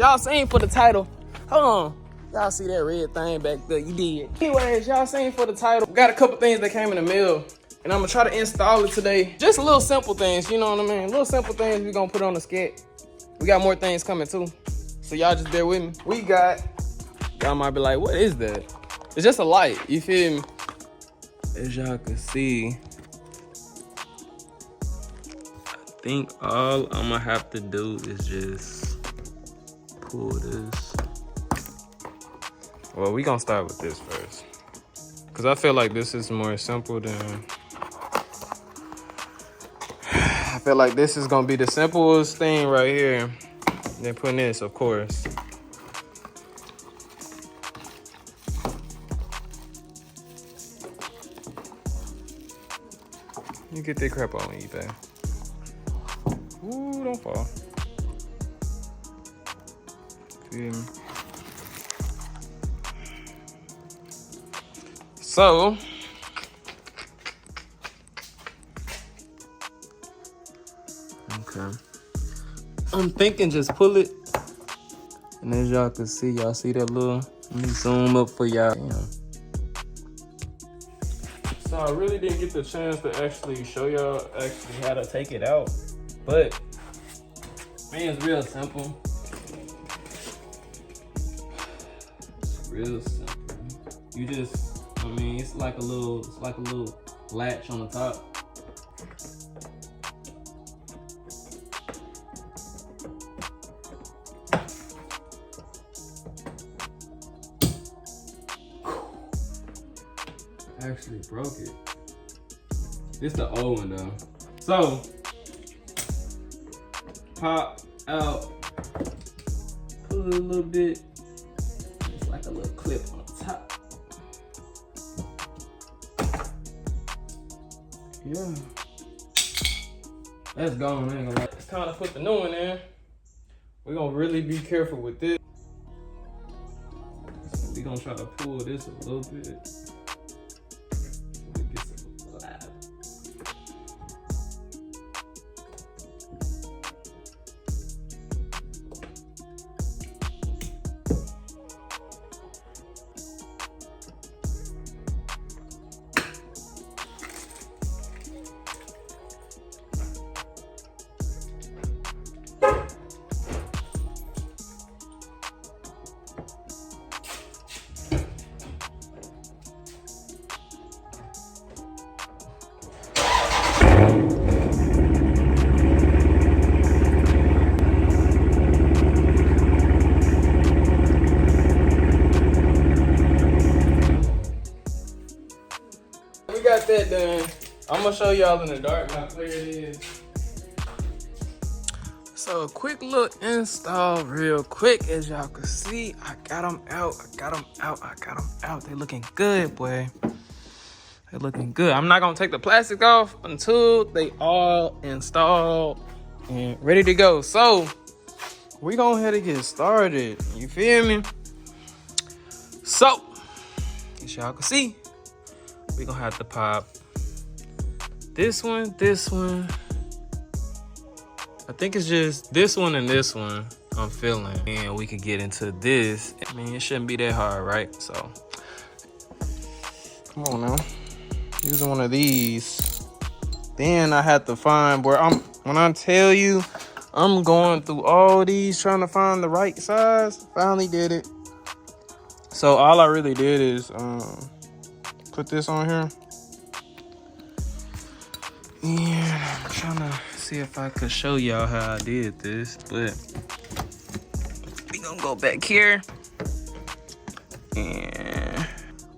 Y'all seen for the title. Hold on. Y'all see that red thing back there? You did. Anyways, y'all seen for the title. We got a couple things that came in the mail. And I'm gonna try to install it today. Just little simple things, you know what I mean? Little simple things we gonna put on the skit. We got more things coming too. So y'all just bear with me. We got, y'all might be like, what is that? It's just a light, you feel me? As y'all can see, I think all I'm gonna have to do is just pull this. Well, we gonna start with this first. Cause I feel like this is more simple than, I feel like this is gonna be the simplest thing right here. Then putting this, of course. You get that crap on eBay. Ooh, don't fall. Feel me? So, okay. I'm thinking just pull it. And as y'all can see, y'all see that little, let me zoom up for y'all. So I really didn't get the chance to actually show y'all how to take it out. But, man, it's real simple. It's real simple. You just, I mean, it's like a little latch on the top. I actually broke it. This the old one though. So, pop out, pull it a little bit. It's like a little clip on the top. Yeah. That's gone, I ain't gonna lie. It's time to put the new one in. We're gonna really be careful with this. So we're gonna try to pull this a little bit. Got that done. I'm gonna show y'all in the dark how clear it is. So a quick little install real quick. As y'all can see, I got them out. They looking good, boy. They looking good. I'm not gonna take the plastic off until they all installed and ready to go. So we gonna head and get started. You feel me? So as y'all can see, we're gonna have to pop this one. I think it's just this one and this one I'm feeling. And we could get into this. I mean, it shouldn't be that hard, right? So, come on now. Using one of these. Then I had to find where when I tell you, I'm going through all these trying to find the right size. Finally did it. So all I really did is, put this on here. And I'm trying to see if I could show y'all how I did this, but we gonna go back here. And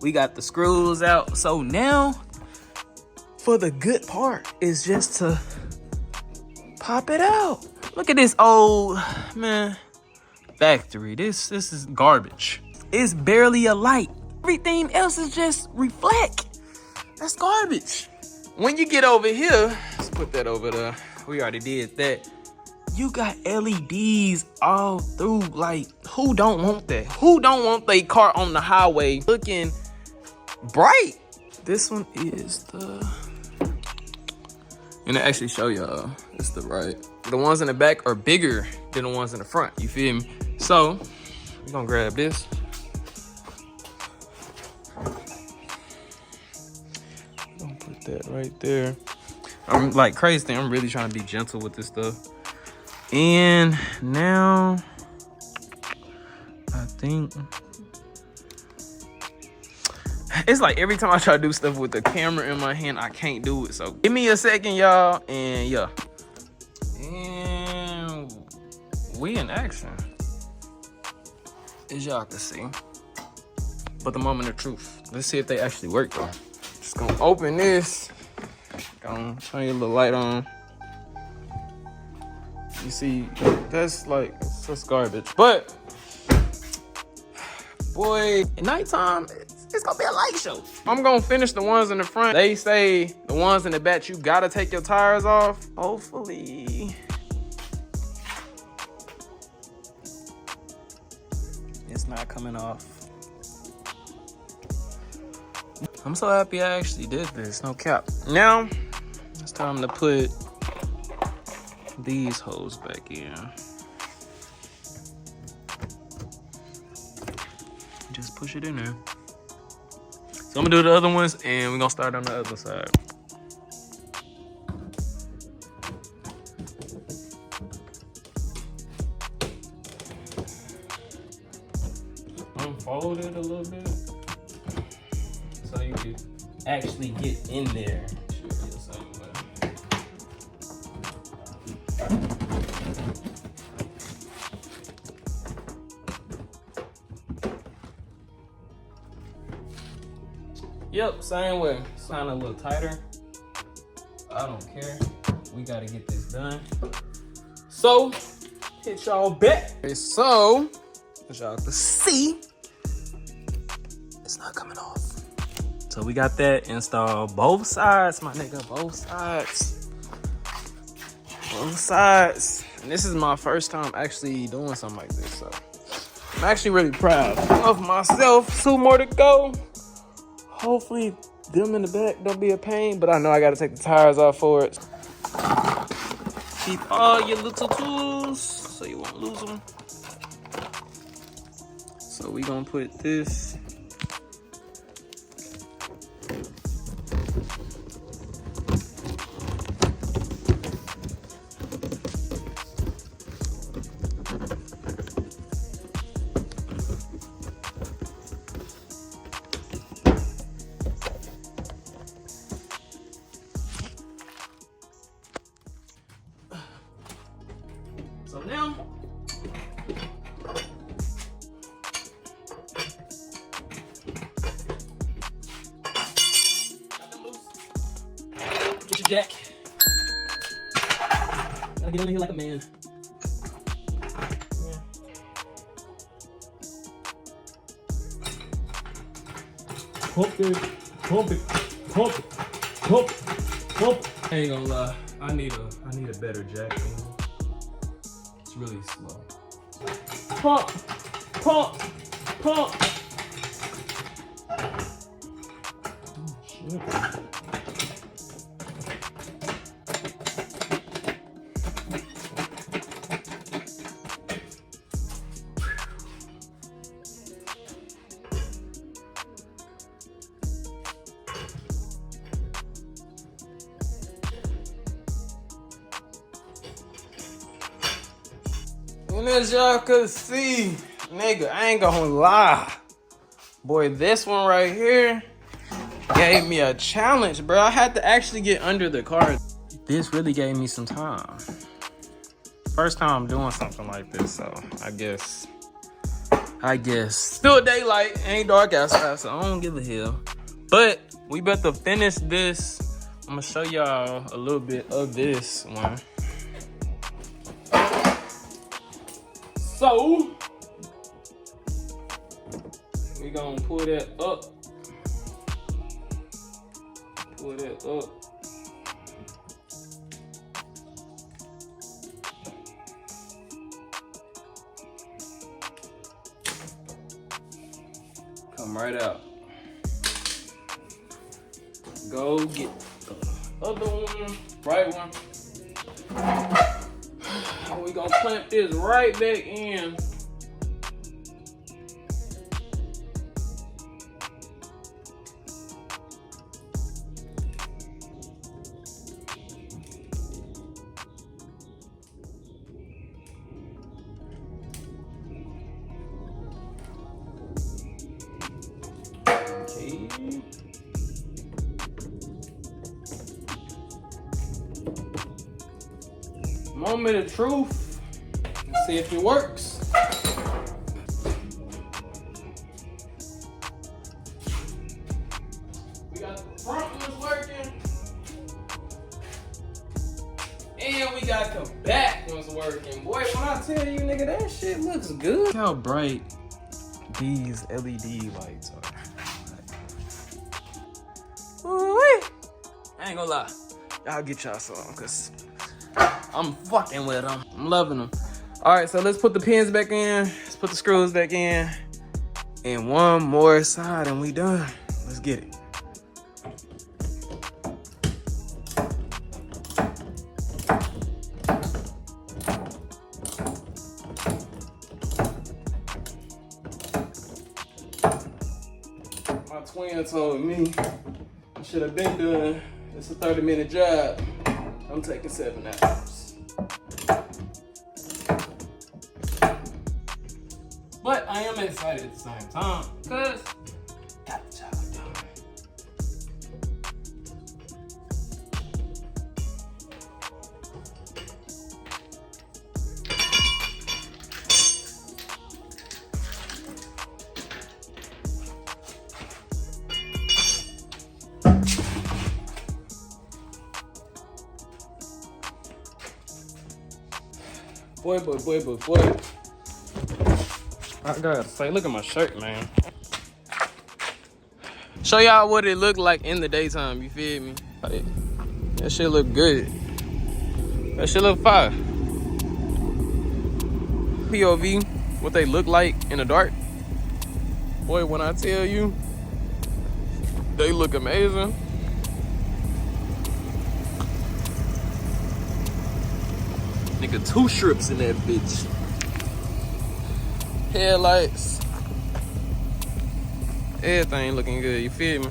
we got the screws out. So now, for the good part is just to pop it out. Look at this old, man, factory. This is garbage. It's barely a light. Everything else is just reflect. That's garbage. When you get over here, let's put that over there. We already did that. You got LEDs all through. Like, who don't want that? Who don't want their car on the highway looking bright? This one is the, and I actually show y'all, it's the right. The ones in the back are bigger than the ones in the front, you feel me? So So we're gonna grab this. Gonna put that right there. I'm like crazy. I'm really trying to be gentle with this stuff. And now I think it's like every time I try to do stuff with the camera in my hand, I can't do it. So give me a second, y'all, and yeah. And we in action, as y'all can see. But the moment of truth. Let's see if they actually work though. Just gonna open this. Gonna turn your little light on. You see, that's like, that's garbage. But boy, at nighttime, it's gonna be a light show. I'm gonna finish the ones in the front. They say the ones in the back, you gotta take your tires off. Hopefully it's not coming off. I'm so happy I actually did this, no cap. Now, it's time to put these hoes back in. Just push it in there. So I'm gonna do the other ones and we're gonna start on the other side. Unfold it a little bit so you can actually get in there. Should be the same way. Yep, same way. Sound a little tighter. I don't care. We gotta get this done. So, hit y'all back. Okay, so, as y'all can see, it's not coming off. So we got that installed. Both sides, my nigga, both sides. Both sides. And this is my first time actually doing something like this, so I'm actually really proud of myself. 2 more to go. Hopefully them in the back don't be a pain, but I know I gotta take the tires off for it. Keep all your little tools so you won't lose them. So we gonna put this. So now, get your jack. Gotta get under here like a man. Yeah. Pump it, pump it, pump it, pump it, pump it. I ain't gonna lie, I need a better jack. It's really slow. Pump, pump, pump. Oh, shit. And as y'all could see, nigga, I ain't gonna lie. Boy, this one right here gave me a challenge, bro. I had to actually get under the car. This really gave me some time. First time I'm doing something like this, so I guess. Still daylight, ain't dark outside, so I don't give a hell. But we about to finish this. I'm gonna show y'all a little bit of this one. So, we gonna pull that up. Pull that up. Come right out. Go get the other one, right one. We gonna clamp this right back in Moment of truth. Let's see if it works. We got the front ones working. And we got the back ones working. Boy, when I tell you, nigga, that shit looks good. Look how bright these LED lights are. Ooh-wee. I ain't gonna lie. Y'all get y'all some, cause I'm fucking with them. I'm loving them. All right, so let's put the pins back in. Let's put the screws back in. And one more side and we done. Let's get it. My twin told me I should have been done. It's a 30-minute job. I'm taking 7 hours. But I am excited at the same time because got the job done. Boy. I gotta say, look at my shirt, man. Show y'all what it looked like in the daytime, you feel me? Like, that shit look good. That shit look fire. POV, what they look like in the dark. Boy, when I tell you, they look amazing. Nigga, 2 strips in that bitch. Headlights. Everything looking good, you feel me?